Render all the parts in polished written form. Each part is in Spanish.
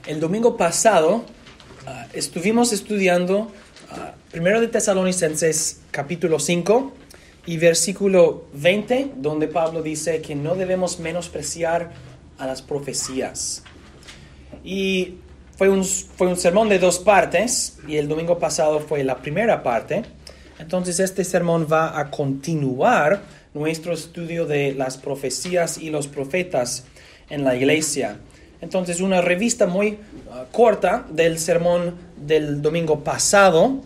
El domingo pasado estuvimos estudiando 1 de Tesalonicenses capítulo 5 y versículo 20, donde Pablo dice que no debemos menospreciar a las profecías. Y fue un sermón de dos partes, y el domingo pasado fue la primera parte. Entonces este sermón va a continuar nuestro estudio de las profecías y los profetas en la iglesia. Entonces, una revista muy corta del sermón del domingo pasado.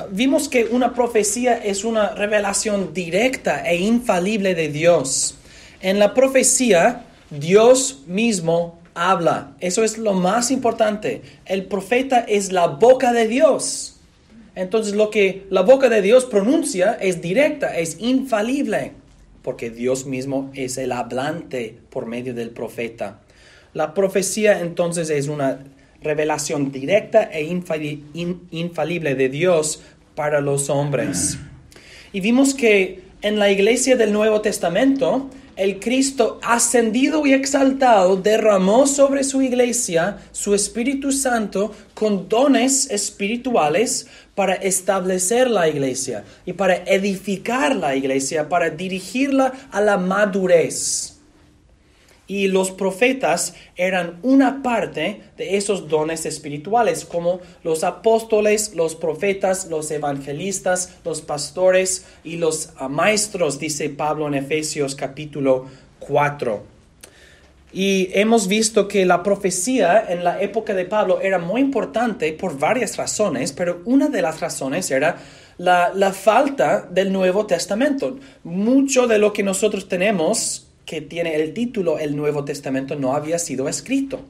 Vimos que una profecía es una revelación directa e infalible de Dios. En la profecía, Dios mismo habla. Eso es lo más importante. El profeta es la boca de Dios. Entonces, lo que la boca de Dios pronuncia es directa, es infalible, porque Dios mismo es el hablante por medio del profeta. La profecía entonces es una revelación directa e infalible de Dios para los hombres. Y vimos que en la iglesia del Nuevo Testamento, el Cristo ascendido y exaltado derramó sobre su iglesia su Espíritu Santo con dones espirituales para establecer la iglesia y para edificar la iglesia, para dirigirla a la madurez. Y los profetas eran una parte de esos dones espirituales, como los apóstoles, los profetas, los evangelistas, los pastores y los maestros, dice Pablo en Efesios capítulo 4. Y hemos visto que la profecía en la época de Pablo era muy importante por varias razones, pero una de las razones era la falta del Nuevo Testamento. Mucho de lo que nosotros tenemos, que tiene el título El Nuevo Testamento, no había sido escrito.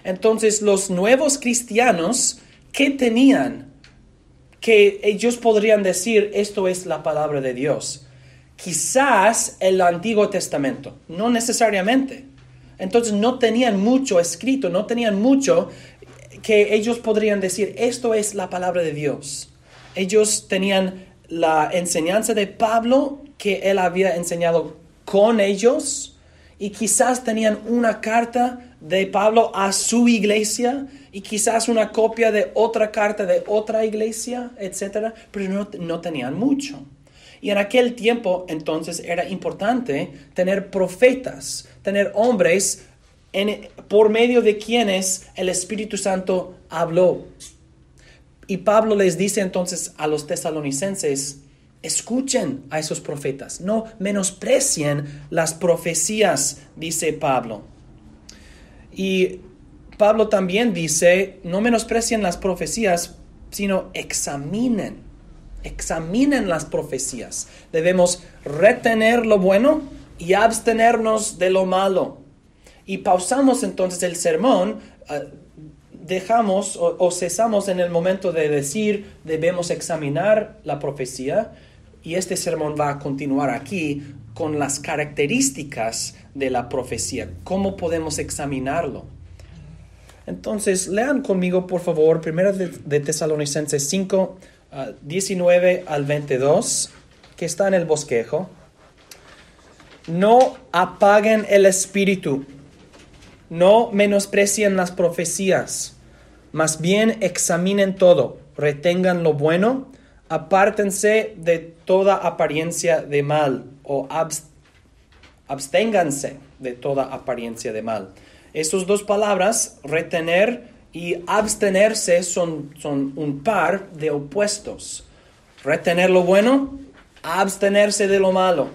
Entonces, los nuevos cristianos, ¿qué tenían? Que ellos podrían decir, esto es la palabra de Dios. Quizás el Antiguo Testamento, no necesariamente. Entonces, no tenían mucho escrito, no tenían mucho que ellos podrían decir, esto es la palabra de Dios. Ellos tenían la enseñanza de Pablo, que él había enseñado con ellos, y quizás tenían una carta de Pablo a su iglesia y quizás una copia de otra carta de otra iglesia, etc. Pero no tenían mucho. Y en aquel tiempo entonces era importante tener profetas, tener hombres por medio de quienes el Espíritu Santo habló. Y Pablo les dice entonces a los tesalonicenses, escuchen a esos profetas, no menosprecien las profecías, dice Pablo. Y Pablo también dice, no menosprecien las profecías, sino examinen las profecías. Debemos retener lo bueno y abstenernos de lo malo. Y pausamos entonces el sermón, dejamos o cesamos en el momento de decir, debemos examinar la profecía. Y este sermón va a continuar aquí con las características de la profecía. ¿Cómo podemos examinarlo? Entonces, lean conmigo, por favor, 1 de Tesalonicenses 5, 19 al 22, que está en el bosquejo. No apaguen el espíritu, no menosprecien las profecías, más bien examinen todo, retengan lo bueno, apártense de toda apariencia de mal, o absténganse de toda apariencia de mal. Estas dos palabras, retener y abstenerse, son un par de opuestos. Retener lo bueno, abstenerse de lo malo.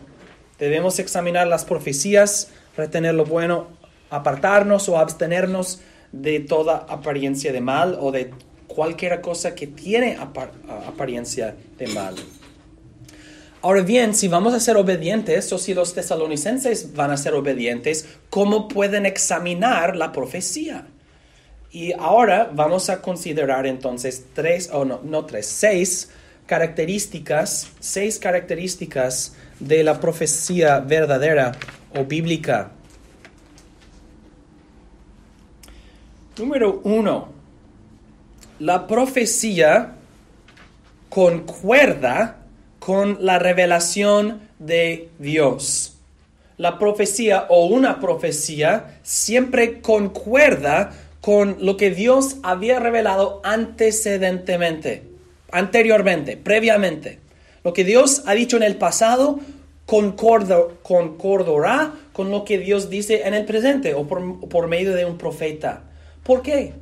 Debemos examinar las profecías, retener lo bueno, apartarnos o abstenernos de toda apariencia de mal o de cualquier cosa que tiene apariencia de mal. Ahora bien, si vamos a ser obedientes, o si los tesalonicenses van a ser obedientes, ¿cómo pueden examinar la profecía? Y ahora vamos a considerar entonces seis características de la profecía verdadera o bíblica. Número 1. La profecía concuerda con la revelación de Dios. La profecía o una profecía siempre concuerda con lo que Dios había revelado anteriormente, previamente. Lo que Dios ha dicho en el pasado concordará con lo que Dios dice en el presente o por medio de un profeta. ¿Por qué?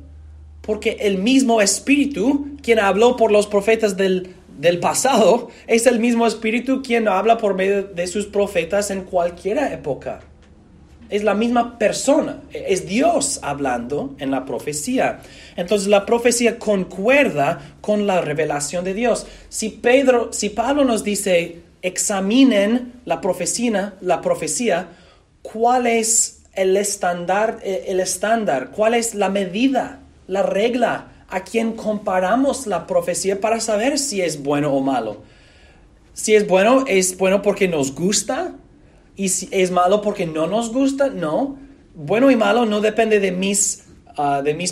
Porque el mismo Espíritu, quien habló por los profetas del pasado, es el mismo Espíritu quien habla por medio de sus profetas en cualquier época. Es la misma persona, es Dios hablando en la profecía. Entonces la profecía concuerda con la revelación de Dios. Si Pablo nos dice, examinen la profecía, ¿cuál es el estándar? ¿Cuál es la medida, la regla a quien comparamos la profecía para saber si es bueno o malo? Si es bueno porque nos gusta. Y si es malo porque no nos gusta, no. Bueno y malo no depende de mis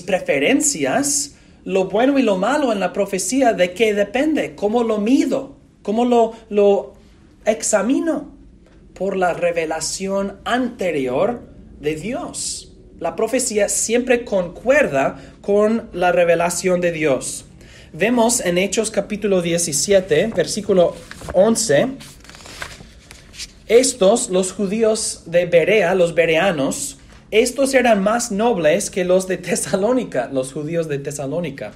preferencias. Lo bueno y lo malo en la profecía, ¿de qué depende? ¿Cómo lo mido? ¿Cómo lo examino? Por la revelación anterior de Dios. La profecía siempre concuerda con la revelación de Dios. Vemos en Hechos capítulo 17, versículo 11... Estos, los judíos de Berea, los bereanos, estos eran más nobles que los de Tesalónica, los judíos de Tesalónica,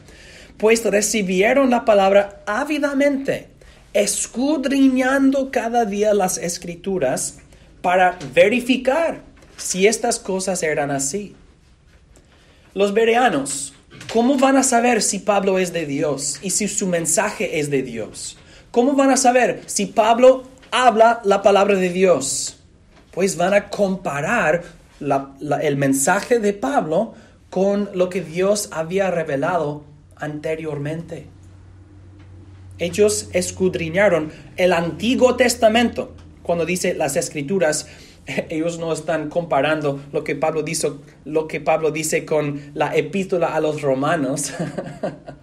pues recibieron la palabra ávidamente, escudriñando cada día las Escrituras para verificar si estas cosas eran así. Los bereanos, ¿cómo van a saber si Pablo es de Dios y si su mensaje es de Dios? ¿Cómo van a saber si Pablo habla la palabra de Dios? Pues van a comparar el mensaje de Pablo con lo que Dios había revelado anteriormente. Ellos escudriñaron el Antiguo Testamento. Cuando dice las Escrituras, ellos no están comparando lo que Pablo dice con la epístola a los romanos.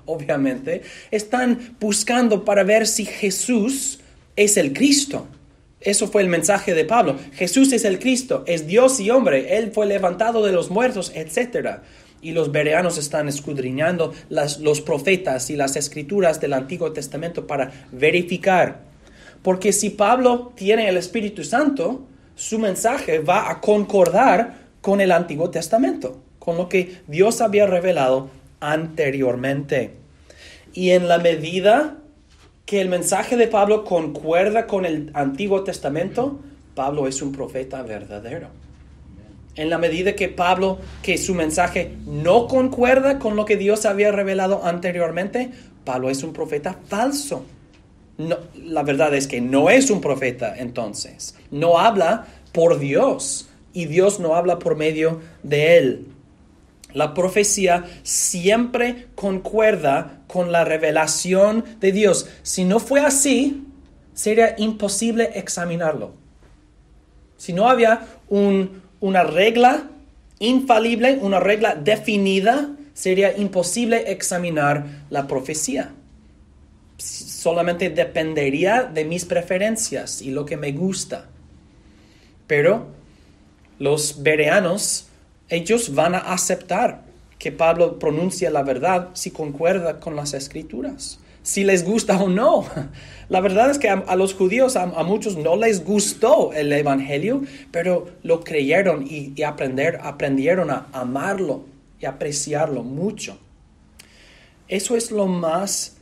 Obviamente, están buscando para ver si Jesús es el Cristo. Eso fue el mensaje de Pablo. Jesús es el Cristo, es Dios y hombre. Él fue levantado de los muertos, etc. Y los bereanos están escudriñando los profetas y las escrituras del Antiguo Testamento para verificar. Porque si Pablo tiene el Espíritu Santo, su mensaje va a concordar con el Antiguo Testamento, con lo que Dios había revelado anteriormente. Y en la medida que el mensaje de Pablo concuerda con el Antiguo Testamento, Pablo es un profeta verdadero. En la medida que su mensaje no concuerda con lo que Dios había revelado anteriormente, Pablo es un profeta falso. No, la verdad es que no es un profeta entonces. No habla por Dios y Dios no habla por medio de él. La profecía siempre concuerda con la revelación de Dios. Si no fue así, sería imposible examinarlo. Si no había una regla infalible, una regla definida, sería imposible examinar la profecía. Solamente dependería de mis preferencias y lo que me gusta. Pero los bereanos, ellos van a aceptar que Pablo pronuncia la verdad si concuerda con las Escrituras, si les gusta o no. La verdad es que a los judíos, a muchos no les gustó el Evangelio, pero lo creyeron y aprendieron a amarlo y apreciarlo mucho. Eso es lo más,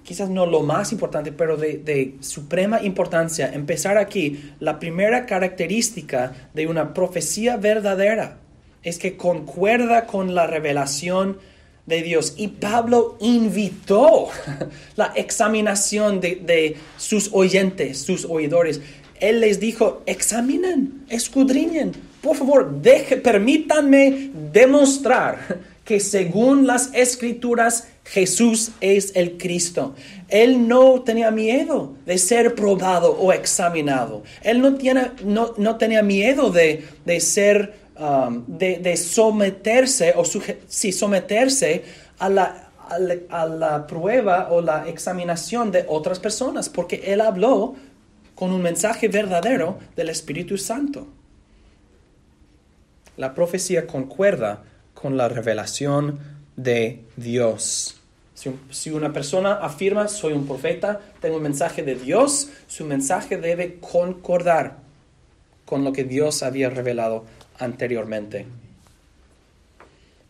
quizás no lo más importante, pero de suprema importancia. Empezar aquí, la primera característica de una profecía verdadera es que concuerda con la revelación de Dios. Y Pablo invitó la examinación de sus oyentes, sus oidores. Él les dijo, examinen, escudriñen. Por favor, permítanme demostrar que según las Escrituras, Jesús es el Cristo. Él no tenía miedo de ser probado o examinado. Él no tenía miedo de ser de someterse someterse a la prueba o la examinación de otras personas, porque él habló con un mensaje verdadero del Espíritu Santo. La profecía concuerda con la revelación de Dios. Si una persona afirma, soy un profeta, tengo un mensaje de Dios, su mensaje debe concordar con lo que Dios había revelado anteriormente.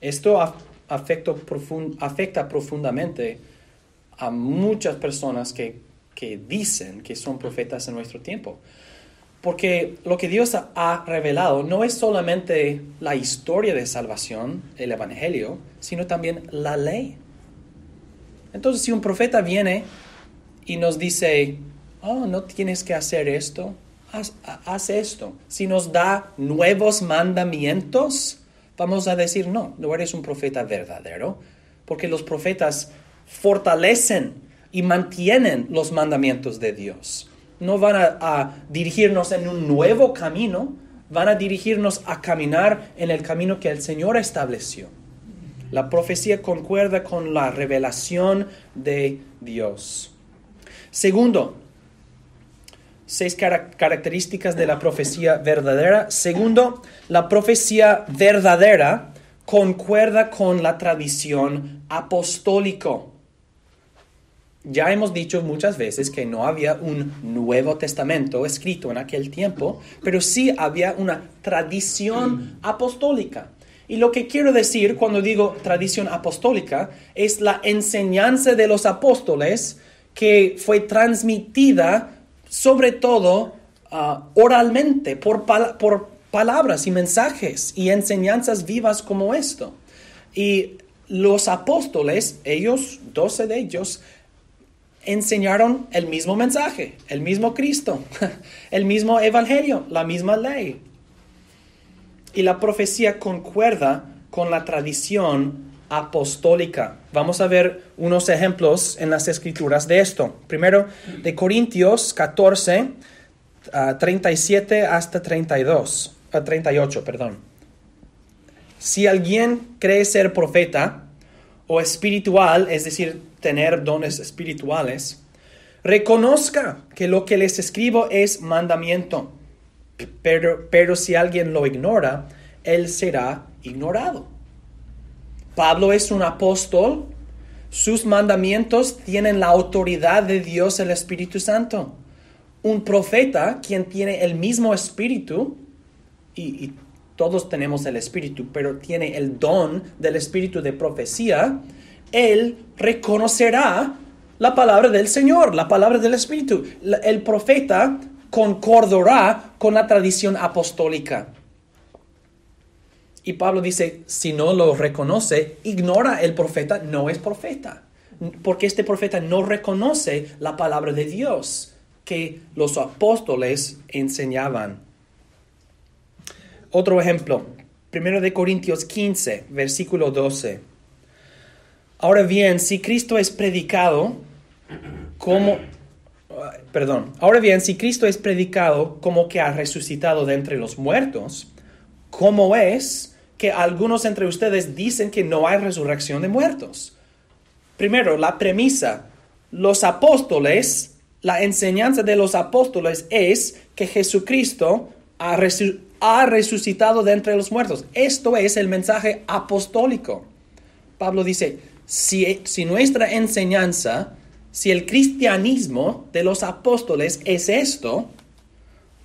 Esto afecta profundamente a muchas personas que dicen que son profetas en nuestro tiempo. Porque lo que Dios ha revelado no es solamente la historia de salvación, el Evangelio, sino también la ley. Entonces, si un profeta viene y nos dice, no tienes que hacer esto, haz esto. Si nos da nuevos mandamientos, vamos a decir, no eres un profeta verdadero, porque los profetas fortalecen y mantienen los mandamientos de Dios. No van a dirigirnos en un nuevo camino, van a dirigirnos a caminar en el camino que el Señor estableció. La profecía concuerda con la revelación de Dios. Segundo, 6 características de la profecía verdadera. Segundo, la profecía verdadera concuerda con la tradición apostólica. Ya hemos dicho muchas veces que no había un Nuevo Testamento escrito en aquel tiempo, pero sí había una tradición apostólica. Y lo que quiero decir cuando digo tradición apostólica es la enseñanza de los apóstoles que fue transmitida sobre todo oralmente por palabras y mensajes y enseñanzas vivas como esto. Y los apóstoles, 12 de ellos, enseñaron el mismo mensaje, el mismo Cristo, el mismo evangelio, la misma ley. Y la profecía concuerda con la tradición apostólica. Vamos a ver unos ejemplos en las Escrituras de esto. Primero, de Corintios 14, 37 hasta 38. Si alguien cree ser profeta o espiritual, es decir, tener dones espirituales, reconozca que lo que les escribo es mandamiento. Pero si alguien lo ignora, él será ignorado. Pablo es un apóstol. Sus mandamientos tienen la autoridad de Dios, el Espíritu Santo. Un profeta, quien tiene el mismo Espíritu, y todos tenemos el Espíritu, pero tiene el don del Espíritu de profecía, él reconocerá la palabra del Señor, la palabra del Espíritu. El profeta concordará con la tradición apostólica. Y Pablo dice, si no lo reconoce, ignora el profeta, no es profeta. Porque este profeta no reconoce la palabra de Dios que los apóstoles enseñaban. Otro ejemplo, 1 Corintios 15, versículo 12. Ahora bien, si Cristo es predicado como que ha resucitado de entre los muertos, ¿cómo es que algunos entre ustedes dicen que no hay resurrección de muertos? Primero, la premisa, los apóstoles, la enseñanza de los apóstoles es que Jesucristo ha resucitado de entre los muertos. Esto es el mensaje apostólico. Pablo dice, si nuestra enseñanza, si el cristianismo de los apóstoles es esto,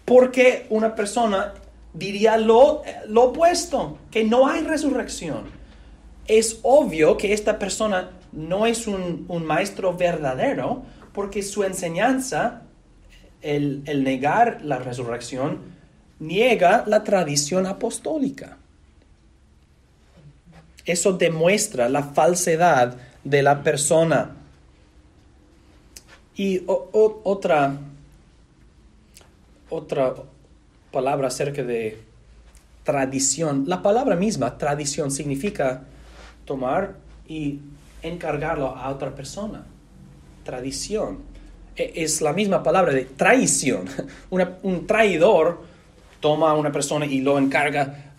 ¿por qué una persona diría lo opuesto? Que no hay resurrección. Es obvio que esta persona no es un maestro verdadero, porque su enseñanza, el negar la resurrección, niega la tradición apostólica. Eso demuestra la falsedad de la persona. Y otra palabra acerca de tradición. La palabra misma, tradición, significa tomar y encargarlo a otra persona. Tradición. Es la misma palabra de traición. Un traidor toma a una persona y lo encarga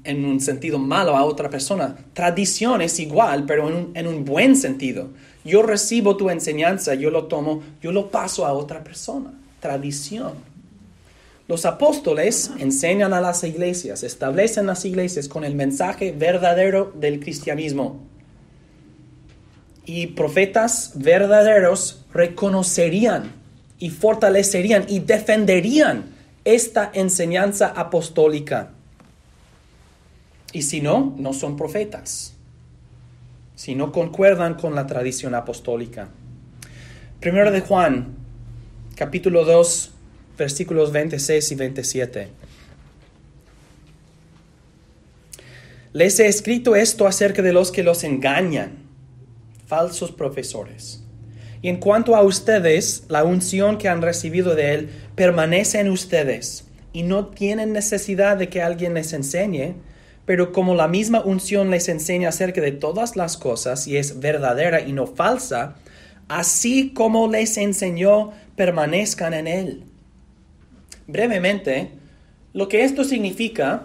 en un sentido malo a otra persona. Tradición es igual, pero en un buen sentido. Yo recibo tu enseñanza, yo lo tomo, yo lo paso a otra persona. Tradición. Los apóstoles enseñan a las iglesias, establecen las iglesias con el mensaje verdadero del cristianismo. Y profetas verdaderos reconocerían y fortalecerían y defenderían esta enseñanza apostólica. Y si no, no son profetas. Si no concuerdan con la tradición apostólica. Primero de Juan, capítulo 2, versículos 26 y 27. Les he escrito esto acerca de los que los engañan, falsos profesores. Y en cuanto a ustedes, la unción que han recibido de Él permanece en ustedes y no tienen necesidad de que alguien les enseñe, pero como la misma unción les enseña acerca de todas las cosas y es verdadera y no falsa, así como les enseñó, permanezcan en Él. Brevemente, lo que esto significa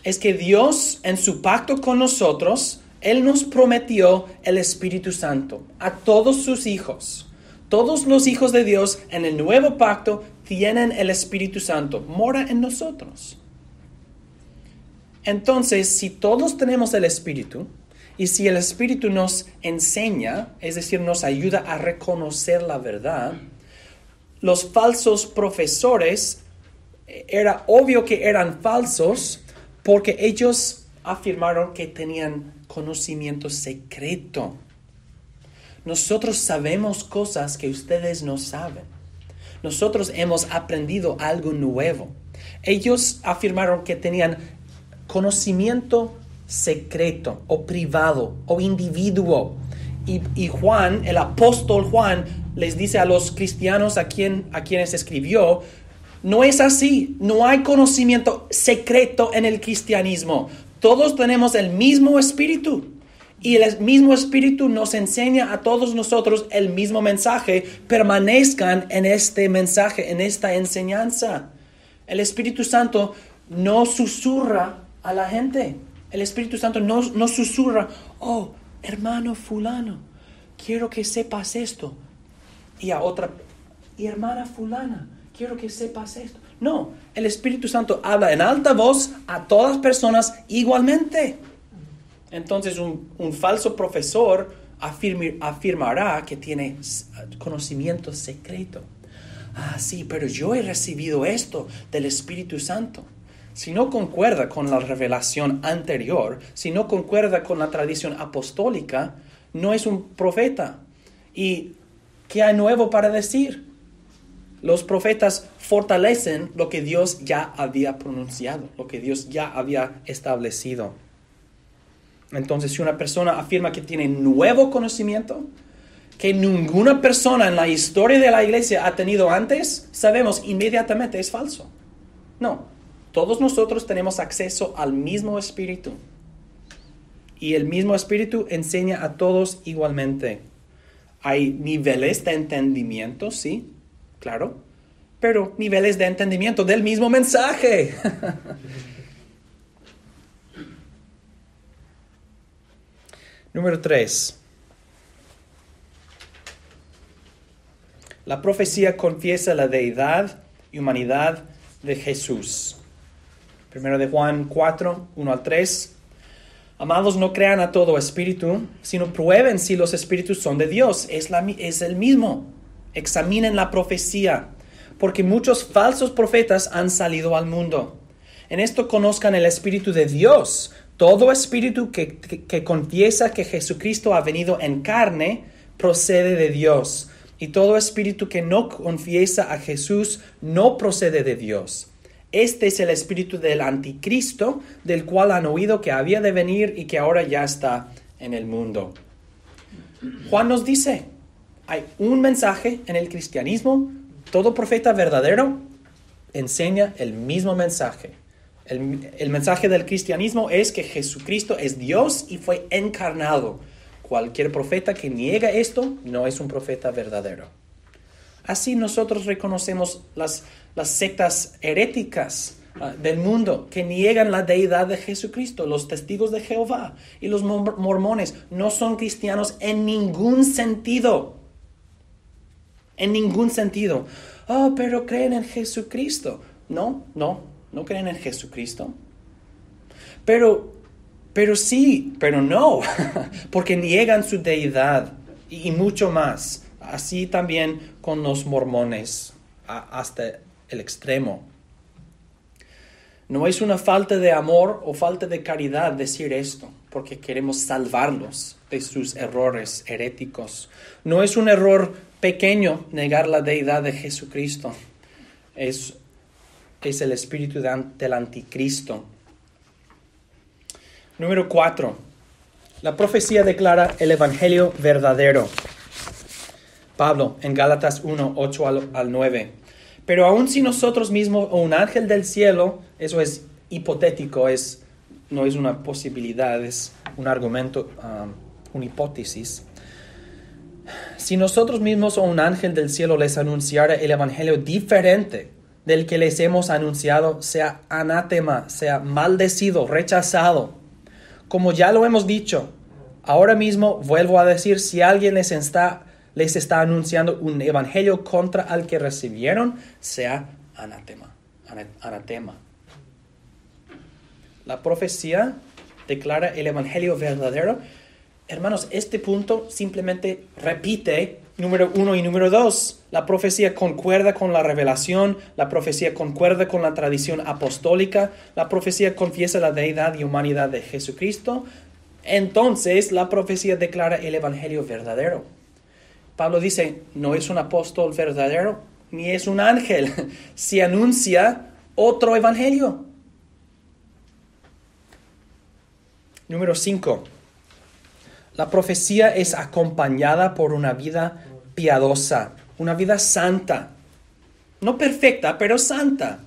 es que Dios, en su pacto con nosotros, Él nos prometió el Espíritu Santo a todos sus hijos. Todos los hijos de Dios en el nuevo pacto tienen el Espíritu Santo. Mora en nosotros. Entonces, si todos tenemos el Espíritu, y si el Espíritu nos enseña, es decir, nos ayuda a reconocer la verdad, los falsos profesores, era obvio que eran falsos porque ellos afirmaron que tenían conocimiento secreto. Nosotros sabemos cosas que ustedes no saben. Nosotros hemos aprendido algo nuevo. Ellos afirmaron que tenían conocimiento secreto o privado o individuo. Y Juan, el apóstol Juan, les dice a los cristianos a quienes escribió, no es así, no hay conocimiento secreto en el cristianismo. Todos tenemos el mismo espíritu y el mismo espíritu nos enseña a todos nosotros el mismo mensaje. Permanezcan en este mensaje, en esta enseñanza. El Espíritu Santo no susurra a la gente. El Espíritu Santo no susurra, oh, hermano fulano, quiero que sepas esto. Y a otra, y hermana fulana, quiero que sepas esto. No, el Espíritu Santo habla en alta voz a todas personas igualmente. Entonces un falso profesor afirmará que tiene conocimiento secreto. Ah, sí, pero yo he recibido esto del Espíritu Santo. Si no concuerda con la revelación anterior, si no concuerda con la tradición apostólica, no es un profeta. ¿Y qué hay nuevo para decir? Los profetas fortalecen lo que Dios ya había pronunciado, lo que Dios ya había establecido. Entonces, si una persona afirma que tiene nuevo conocimiento, que ninguna persona en la historia de la iglesia ha tenido antes, sabemos inmediatamente es falso. No. Todos nosotros tenemos acceso al mismo Espíritu. Y el mismo Espíritu enseña a todos igualmente. Hay niveles de entendimiento, sí, claro. Pero niveles de entendimiento del mismo mensaje. Número 3. La profecía confiesa la deidad y humanidad de Jesús. Primero de Juan 4, 1 al 3. Amados, no crean a todo espíritu, sino prueben si los espíritus son de Dios. Es el mismo. Examinen la profecía, porque muchos falsos profetas han salido al mundo. En esto conozcan el Espíritu de Dios. Todo espíritu que confiesa que Jesucristo ha venido en carne procede de Dios. Y todo espíritu que no confiesa a Jesús no procede de Dios. Este es el espíritu del anticristo, del cual han oído que había de venir y que ahora ya está en el mundo. Juan nos dice, hay un mensaje en el cristianismo. Todo profeta verdadero enseña el mismo mensaje. El mensaje del cristianismo es que Jesucristo es Dios y fue encarnado. Cualquier profeta que niega esto no es un profeta verdadero. Así nosotros reconocemos las sectas heréticas del mundo que niegan la deidad de Jesucristo. Los testigos de Jehová y los mormones no son cristianos en ningún sentido. En ningún sentido. Oh, pero creen en Jesucristo. no creen en Jesucristo. Pero sí, pero no, porque niegan su deidad y mucho más. Así también con los mormones, hasta el extremo. No es una falta de amor o falta de caridad decir esto, porque queremos salvarlos de sus errores heréticos. No es un error pequeño negar la deidad de Jesucristo. Es el espíritu del anticristo. Número 4. La profecía declara el evangelio verdadero. Pablo en Gálatas 1, 8 al 9. Pero aun si nosotros mismos o un ángel del cielo, eso es hipotético, no es una posibilidad, es un argumento, una hipótesis. Si nosotros mismos o un ángel del cielo les anunciara el evangelio diferente del que les hemos anunciado, sea anátema, sea maldecido, rechazado. Como ya lo hemos dicho, ahora mismo vuelvo a decir, si alguien les está anunciando un evangelio contra al que recibieron, sea anatema. La profecía declara el evangelio verdadero. Hermanos, este punto simplemente repite número 1 y número 2. La profecía concuerda con la revelación, la profecía concuerda con la tradición apostólica, la profecía confiesa la deidad y humanidad de Jesucristo. Entonces, la profecía declara el evangelio verdadero. Pablo dice, no es un apóstol verdadero, ni es un ángel, si anuncia otro evangelio. Número 5. La profecía es acompañada por una vida piadosa, una vida santa. No perfecta, pero santa.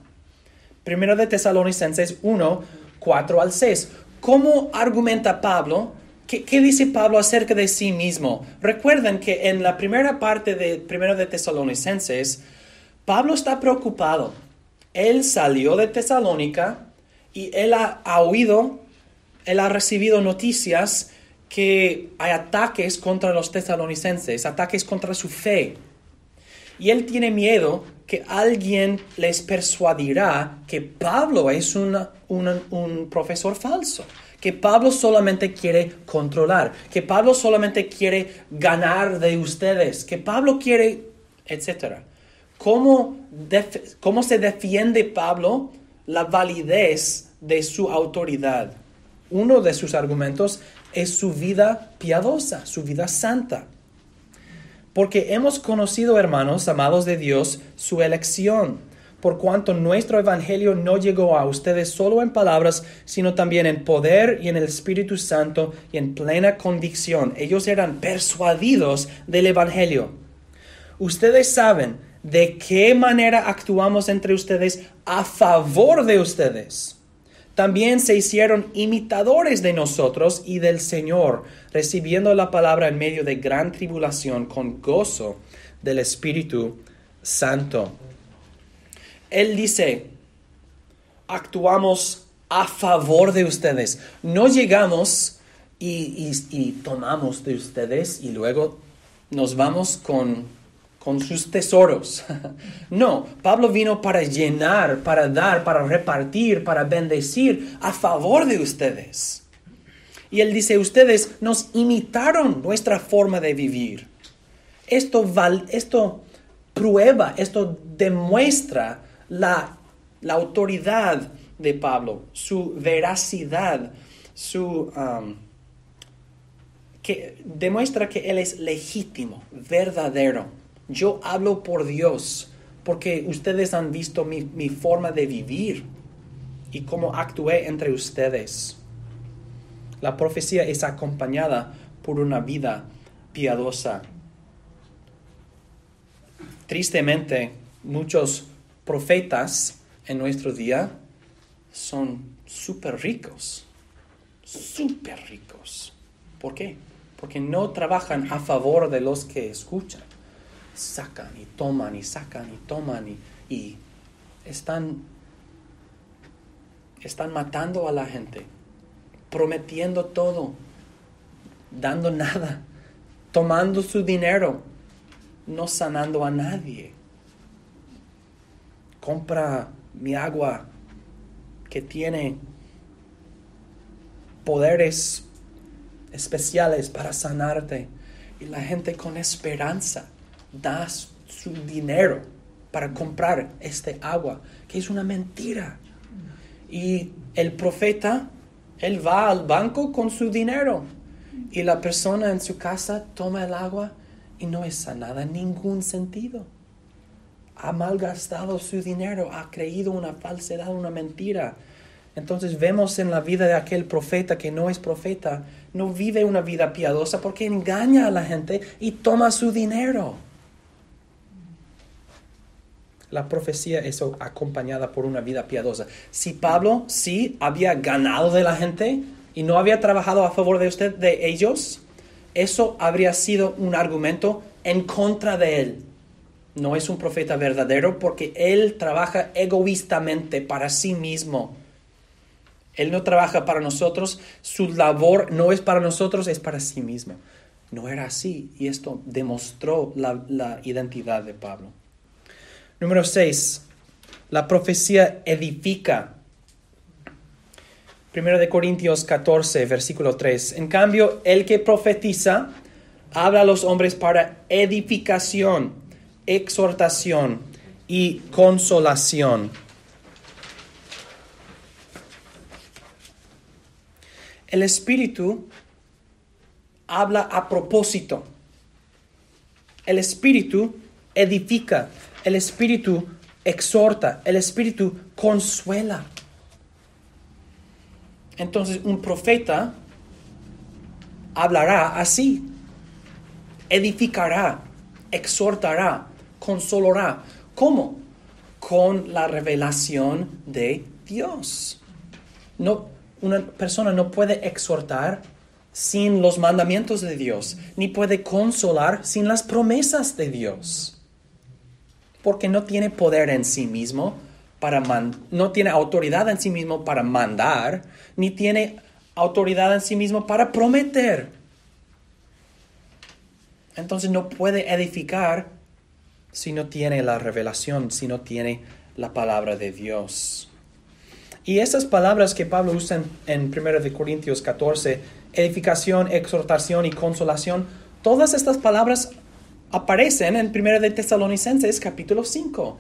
Primero de Tesalonicenses 1, 4 al 6. ¿Cómo argumenta Pablo? ¿Qué dice Pablo acerca de sí mismo? Recuerden que en la primera parte de Primero de Tesalonicenses, Pablo está preocupado. Él salió de Tesalónica y él ha recibido noticias que hay ataques contra los tesalonicenses, ataques contra su fe. Y él tiene miedo que alguien les persuadirá que Pablo es un profesor falso, que Pablo solamente quiere controlar, que Pablo solamente quiere ganar de ustedes, que Pablo quiere, etc. ¿Cómo se defiende Pablo la validez de su autoridad? Uno de sus argumentos es su vida piadosa, su vida santa. Porque hemos conocido, hermanos, amados de Dios, su elección, por cuanto nuestro evangelio no llegó a ustedes solo en palabras, sino también en poder y en el Espíritu Santo y en plena convicción. Ellos eran persuadidos del evangelio. Ustedes saben de qué manera actuamos entre ustedes a favor de ustedes. También se hicieron imitadores de nosotros y del Señor, recibiendo la palabra en medio de gran tribulación con gozo del Espíritu Santo. Él dice, actuamos a favor de ustedes. No llegamos y tomamos de ustedes y luego nos vamos con sus tesoros. No, Pablo vino para llenar, para dar, para repartir, para bendecir a favor de ustedes. Y él dice, ustedes nos imitaron nuestra forma de vivir. Esto prueba, esto demuestra la autoridad de Pablo, su veracidad, que demuestra que él es legítimo, verdadero. Yo hablo por Dios, porque ustedes han visto mi forma de vivir y cómo actué entre ustedes. La profecía es acompañada por una vida piadosa. Tristemente, muchos profetas en nuestro día son súper ricos. Súper ricos. ¿Por qué? Porque no trabajan a favor de los que escuchan. Sacan y toman y sacan y toman y están matando a la gente, prometiendo todo, dando nada, tomando su dinero, no sanando a nadie. Compra mi agua que tiene poderes especiales para sanarte. Y la gente con esperanza da su dinero para comprar este agua, que es una mentira. Y el profeta, él va al banco con su dinero. Y la persona en su casa toma el agua y no es sanada en ningún sentido. Ha malgastado su dinero, ha creído una falsedad, una mentira. Entonces vemos en la vida de aquel profeta que no es profeta, no vive una vida piadosa porque engaña a la gente y toma su dinero. La profecía es acompañada por una vida piadosa. Si Pablo sí había ganado de la gente y no había trabajado a favor de ellos, eso habría sido un argumento en contra de él. No es un profeta verdadero porque él trabaja egoístamente para sí mismo. Él no trabaja para nosotros, su labor no es para nosotros, es para sí mismo. No era así y esto demostró la identidad de Pablo. Número 6. La profecía edifica. 1 Corintios 14, versículo 3. En cambio, el que profetiza habla a los hombres para edificación, exhortación y consolación. El Espíritu habla a propósito. El Espíritu edifica. El Espíritu exhorta. El Espíritu consuela. Entonces un profeta hablará así. Edificará, exhortará, consolará. ¿Cómo? Con la revelación de Dios. Una persona no puede exhortar sin los mandamientos de Dios, ni puede consolar sin las promesas de Dios. Porque no tiene poder en sí mismo, no tiene autoridad en sí mismo para mandar, ni tiene autoridad en sí mismo para prometer. Entonces no puede edificar si no tiene la revelación, si no tiene la palabra de Dios. Y esas palabras que Pablo usa en 1 Corintios 14, edificación, exhortación y consolación, todas estas palabras aparecen en 1 de Tesalonicenses capítulo 5,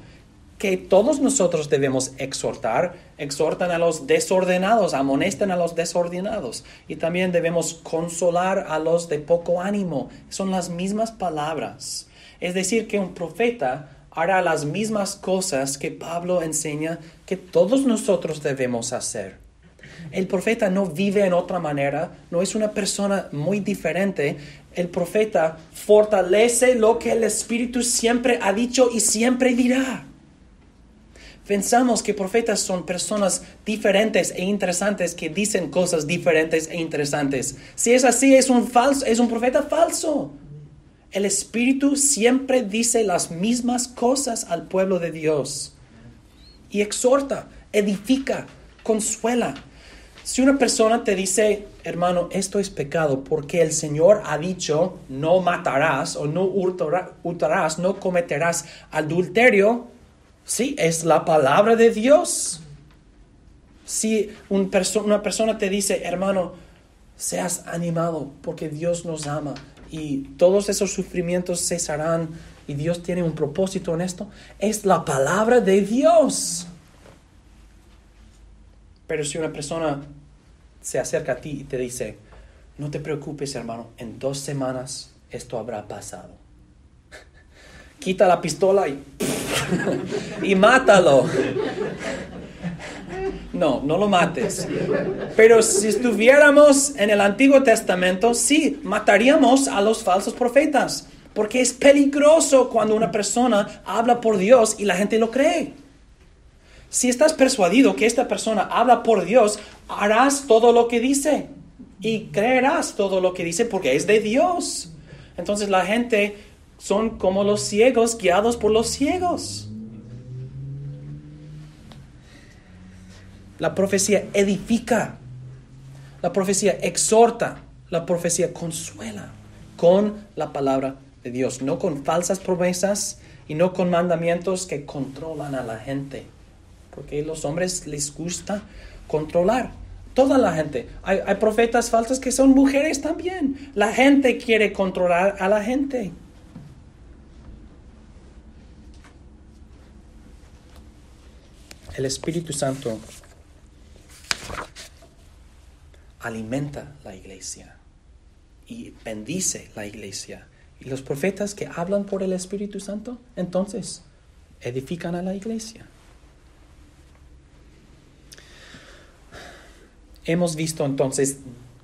que todos nosotros debemos exhortar, exhortan a los desordenados, amonestan a los desordenados, y también debemos consolar a los de poco ánimo. Son las mismas palabras. Es decir, que un profeta hará las mismas cosas que Pablo enseña que todos nosotros debemos hacer. El profeta no vive en otra manera, no es una persona muy diferente. El profeta fortalece lo que el Espíritu siempre ha dicho y siempre dirá. Pensamos que profetas son personas diferentes e interesantes que dicen cosas diferentes e interesantes. Si es así, es un profeta falso. El Espíritu siempre dice las mismas cosas al pueblo de Dios. Y exhorta, edifica, consuela. Si una persona te dice, hermano, esto es pecado porque el Señor ha dicho, no matarás o no hurtarás, no cometerás adulterio, sí, es la palabra de Dios. Si una persona te dice, hermano, seas animado porque Dios nos ama y todos esos sufrimientos cesarán y Dios tiene un propósito en esto, es la palabra de Dios. Pero si una persona se acerca a ti y te dice, no te preocupes, hermano, en 2 semanas esto habrá pasado. Quita la pistola y mátalo. No lo mates. Pero si estuviéramos en el Antiguo Testamento, sí, mataríamos a los falsos profetas. Porque es peligroso cuando una persona habla por Dios y la gente lo cree. Si estás persuadido que esta persona habla por Dios, harás todo lo que dice. Y creerás todo lo que dice porque es de Dios. Entonces la gente son como los ciegos guiados por los ciegos. La profecía edifica, la profecía exhorta, la profecía consuela con la palabra de Dios, no con falsas promesas y no con mandamientos que controlan a la gente. porque a los hombres les gusta controlar. Toda la gente. Hay profetas falsos que son mujeres también. La gente quiere controlar a la gente. El Espíritu Santo alimenta la iglesia y bendice la iglesia. Y los profetas que hablan por el Espíritu Santo, entonces, edifican a la iglesia. Hemos visto entonces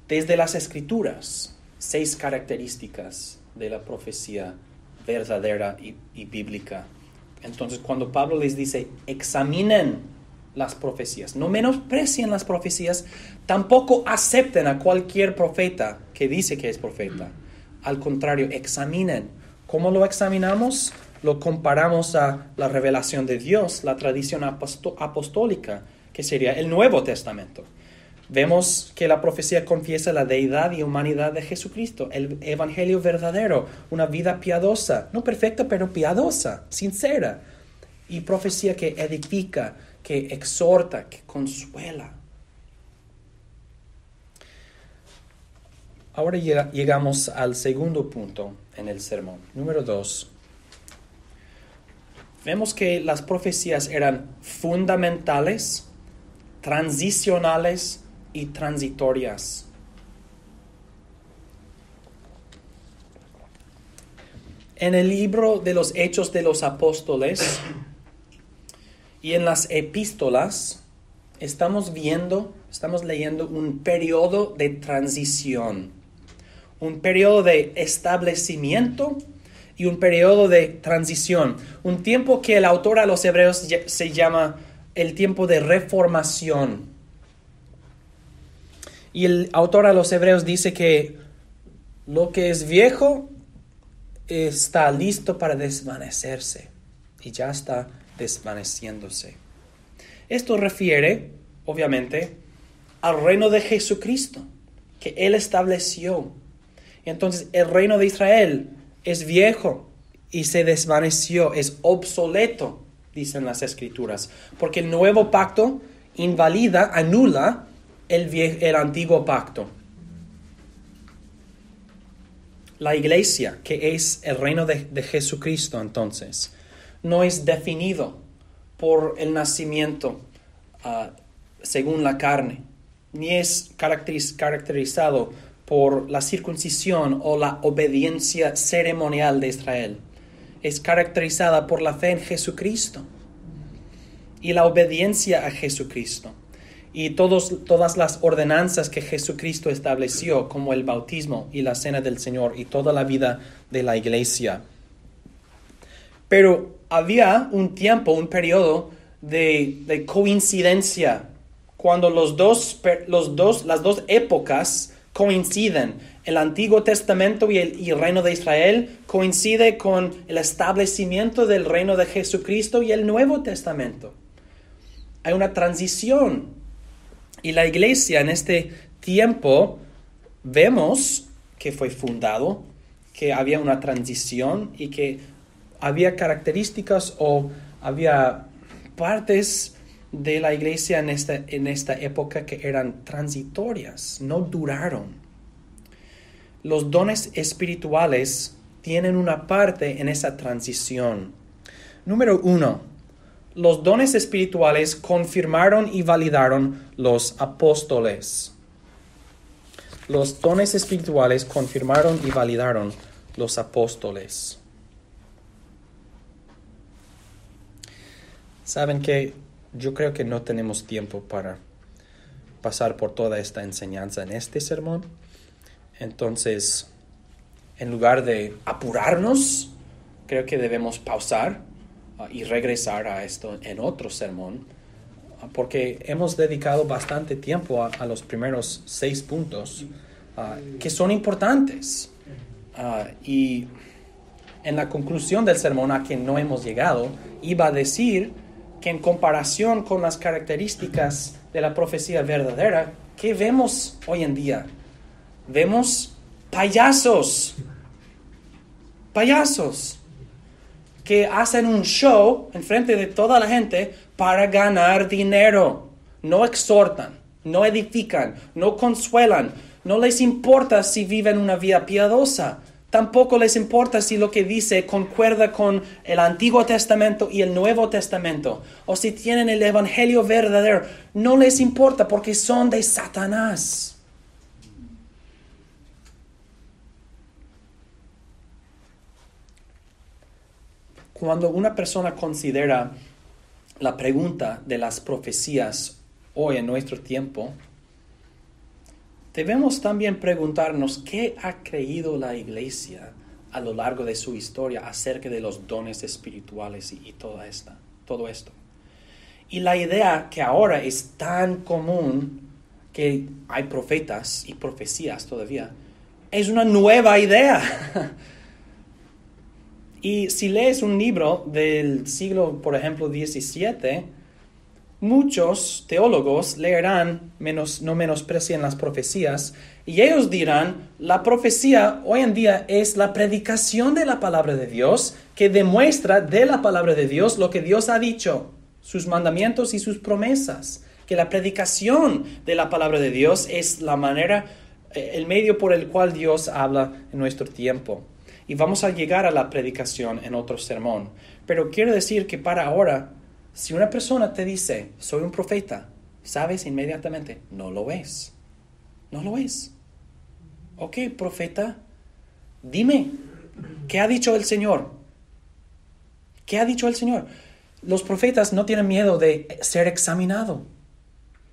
desde las Escrituras 6 características de la profecía verdadera y bíblica. Entonces, cuando Pablo les dice, examinen las profecías, no menosprecien las profecías, tampoco acepten a cualquier profeta que dice que es profeta. Al contrario, examinen. ¿Cómo lo examinamos? Lo comparamos a la revelación de Dios, la tradición apostólica, que sería el Nuevo Testamento. Vemos que la profecía confiesa la deidad y humanidad de Jesucristo, el evangelio verdadero, una vida piadosa, no perfecta, pero piadosa, sincera. Y profecía que edifica, que exhorta, que consuela. Ahora llegamos al segundo punto en el sermón, número 2. Vemos que las profecías eran fundamentales, transicionales y transitorias. En el libro de los Hechos de los Apóstoles y en las epístolas estamos leyendo un periodo de transición, un periodo de establecimiento y un periodo de transición, un tiempo que el autor a los Hebreos se llama el tiempo de reformación. Y el autor a los Hebreos dice que lo que es viejo está listo para desvanecerse y ya está desvaneciéndose. Esto refiere, obviamente, al reino de Jesucristo que Él estableció. Entonces, el reino de Israel es viejo y se desvaneció, es obsoleto, dicen las Escrituras, porque el nuevo pacto invalida, anula el antiguo pacto. La iglesia, que es el reino de Jesucristo, entonces, no es definido por el nacimiento según la carne, ni es caracterizado por la circuncisión o la obediencia ceremonial de Israel. Es caracterizada por la fe en Jesucristo y la obediencia a Jesucristo. Y todas las ordenanzas que Jesucristo estableció, como el bautismo y la cena del Señor y toda la vida de la iglesia. Pero había un tiempo, un periodo de coincidencia, cuando las dos épocas coinciden. El Antiguo Testamento y el reino de Israel coincide con el establecimiento del reino de Jesucristo y el Nuevo Testamento. Hay una transición. Y la iglesia en este tiempo vemos que fue fundado, que había una transición y que había características o había partes de la iglesia en esta época que eran transitorias, no duraron. Los dones espirituales tienen una parte en esa transición. Número 1. Los dones espirituales confirmaron y validaron los apóstoles. Los dones espirituales confirmaron y validaron los apóstoles. Saben que yo creo que no tenemos tiempo para pasar por toda esta enseñanza en este sermón. Entonces, en lugar de apurarnos, creo que debemos pausar y regresar a esto en otro sermón, porque hemos dedicado bastante tiempo a los primeros 6 puntos que son importantes. Y en la conclusión del sermón a que no hemos llegado, iba a decir que en comparación con las características de la profecía verdadera, ¿qué vemos hoy en día? Vemos payasos que hacen un show en frente de toda la gente para ganar dinero. No exhortan, no edifican, no consuelan. No les importa si viven una vida piadosa. Tampoco les importa si lo que dice concuerda con el Antiguo Testamento y el Nuevo Testamento. O si tienen el Evangelio verdadero. No les importa porque son de Satanás. Cuando una persona considera la pregunta de las profecías hoy en nuestro tiempo, debemos también preguntarnos qué ha creído la iglesia a lo largo de su historia acerca de los dones espirituales y todo esto. Y la idea que ahora es tan común que hay profetas y profecías todavía, es una nueva idea. Y si lees un libro del siglo, por ejemplo, XVII, muchos teólogos leerán, no menosprecien las profecías, y ellos dirán, la profecía hoy en día es la predicación de la palabra de Dios, que demuestra de la palabra de Dios lo que Dios ha dicho, sus mandamientos y sus promesas. Que la predicación de la palabra de Dios es la manera, el medio por el cual Dios habla en nuestro tiempo. Y vamos a llegar a la predicación en otro sermón. Pero quiero decir que para ahora, si una persona te dice, soy un profeta, sabes inmediatamente, no lo es. No lo es. Ok, profeta, dime, ¿qué ha dicho el Señor? ¿Qué ha dicho el Señor? Los profetas no tienen miedo de ser examinados.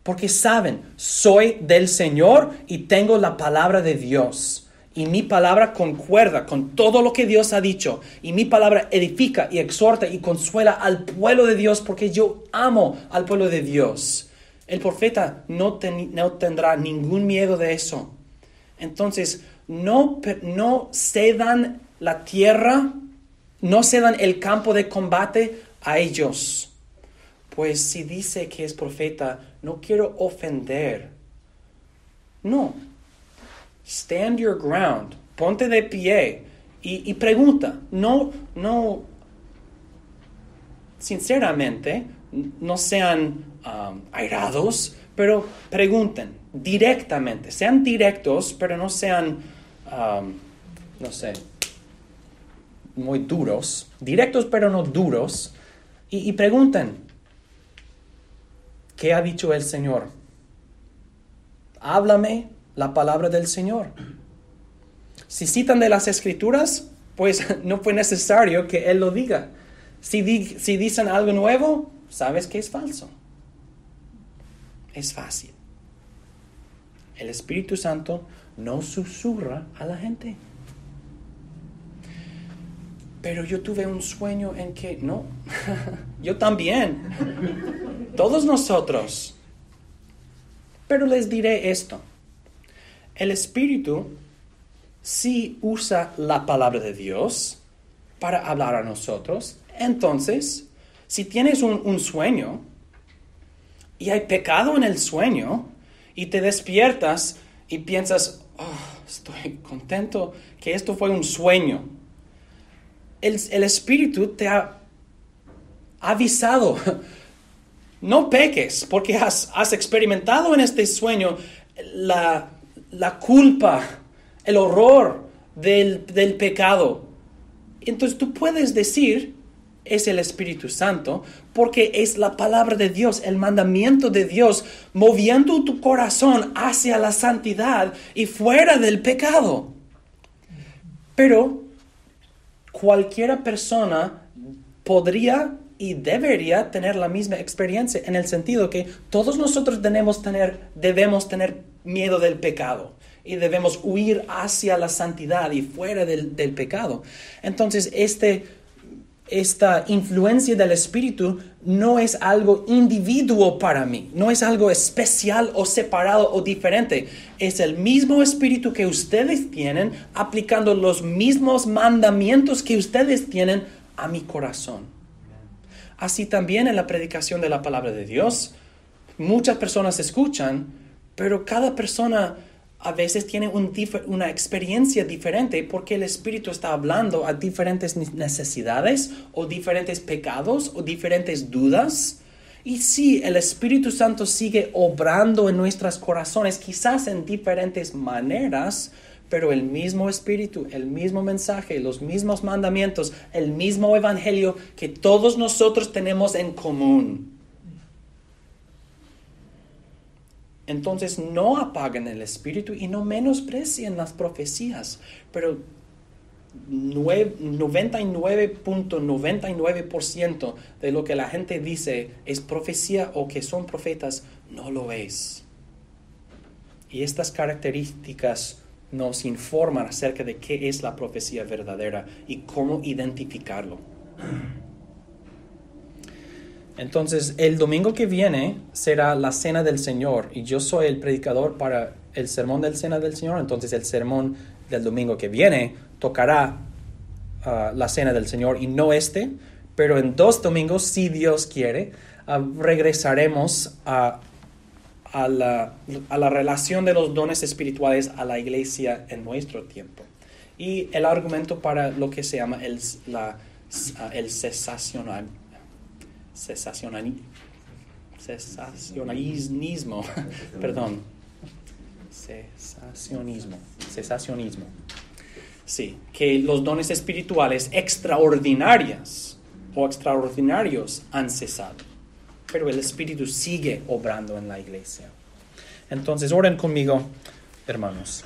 Porque saben, soy del Señor y tengo la palabra de Dios. Y mi palabra concuerda con todo lo que Dios ha dicho. Y mi palabra edifica y exhorta y consuela al pueblo de Dios porque yo amo al pueblo de Dios. El profeta no tendrá ningún miedo de eso. Entonces, no cedan la tierra, no cedan el campo de combate a ellos. Pues si dice que es profeta, no quiero ofender. No. Stand your ground. Ponte de pie y pregunta. No, sinceramente, no sean airados, pero pregunten directamente. Sean directos, pero no sean, muy duros. Directos, pero no duros. Y pregunten, ¿qué ha dicho el Señor? Háblame la palabra del Señor. Si citan de las Escrituras, pues no fue necesario que Él lo diga. Si dicen algo nuevo, sabes que es falso. Es fácil. El Espíritu Santo no susurra a la gente. Pero yo tuve un sueño en que no. Yo también. Todos nosotros. Pero les diré esto. El Espíritu sí usa la palabra de Dios para hablar a nosotros. Entonces, si tienes un sueño y hay pecado en el sueño y te despiertas y piensas, estoy contento que esto fue un sueño. El Espíritu te ha avisado, no peques porque has experimentado en este sueño la culpa, el horror del pecado. Entonces tú puedes decir, es el Espíritu Santo, porque es la palabra de Dios, el mandamiento de Dios, moviendo tu corazón hacia la santidad y fuera del pecado. Pero cualquiera persona podría y debería tener la misma experiencia, en el sentido que todos nosotros debemos tener miedo del pecado y debemos huir hacia la santidad y fuera del pecado. Entonces, esta influencia del Espíritu no es algo individuo para mí, no es algo especial o separado o diferente. Es el mismo Espíritu que ustedes tienen, aplicando los mismos mandamientos que ustedes tienen a mi corazón. Así también en la predicación de la palabra de Dios, muchas personas escuchan, pero cada persona a veces tienen una experiencia diferente porque el Espíritu está hablando a diferentes necesidades o diferentes pecados o diferentes dudas. Y sí, el Espíritu Santo sigue obrando en nuestros corazones, quizás en diferentes maneras, pero el mismo Espíritu, el mismo mensaje, los mismos mandamientos, el mismo Evangelio que todos nosotros tenemos en común. Entonces no apaguen el Espíritu y no menosprecien las profecías, pero 99.99% de lo que la gente dice es profecía o que son profetas, no lo es. Y estas características nos informan acerca de qué es la profecía verdadera y cómo identificarlo. Entonces, el domingo que viene será la Cena del Señor y yo soy el predicador para el sermón del Cena del Señor. Entonces, el sermón del domingo que viene tocará la Cena del Señor y no pero en 2 domingos, si Dios quiere, regresaremos a la relación de los dones espirituales a la iglesia en nuestro tiempo. Y el argumento para lo que se llama el cesacionismo, perdón, cesacionismo. Sí, que los dones espirituales extraordinarios han cesado, pero el Espíritu sigue obrando en la iglesia. Entonces, oren conmigo, hermanos.